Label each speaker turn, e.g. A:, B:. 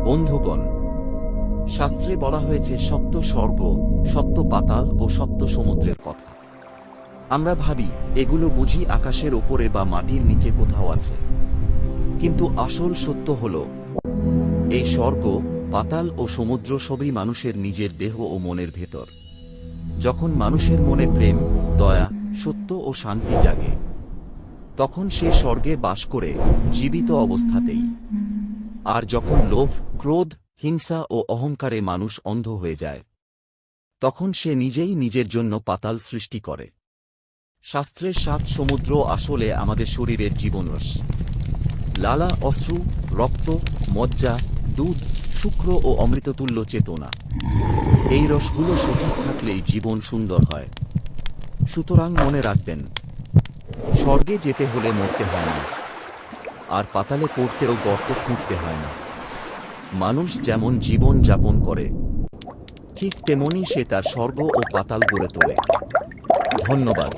A: বন্ধুগণ, শাস্ত্রে বলা হয়েছে সপ্ত স্বর্গ, সপ্ত পাতাল ও সপ্ত সমুদ্রের কথা। আমরা ভাবি এগুলো বুঝি আকাশের ওপরে বা মাটির নিচে কোথাও আছে, কিন্তু আসল সত্য হল এই স্বর্গ, পাতাল ও সমুদ্র সবই মানুষের নিজের দেহ ও মনের ভেতর। যখন মানুষের মনে প্রেম, দয়া, সত্য ও শান্তি জাগে, তখন সে স্বর্গে বাস করে জীবিত অবস্থাতেই। আর যখন লোভ, ক্রোধ, হিংসা ও অহংকারে মানুষ অন্ধ হয়ে যায়, তখন সে নিজেই নিজের জন্য পাতাল সৃষ্টি করে। শাস্ত্রের ৭ সমুদ্র আসলে আমাদের শরীরের জীবনরস। লালা, অশ্রু, রক্ত, মজ্জা, দুধ, শুক্র ও অমৃততুল্য চেতনা। এই রসগুলো সঠিক থাকলেই জীবন সুন্দর হয়। সুতরাং মনে রাখবেন, স্বর্গে যেতে হলে মরতে হয় না, আর পাতালে পড়তেও গর্ত খুঁড়তে হয় না। মানুষ যেমন জীবন যাপন করে, ঠিক তেমনি সে তার স্বর্গ ও পাতাল গড়ে তোলে। ধন্যবাদ।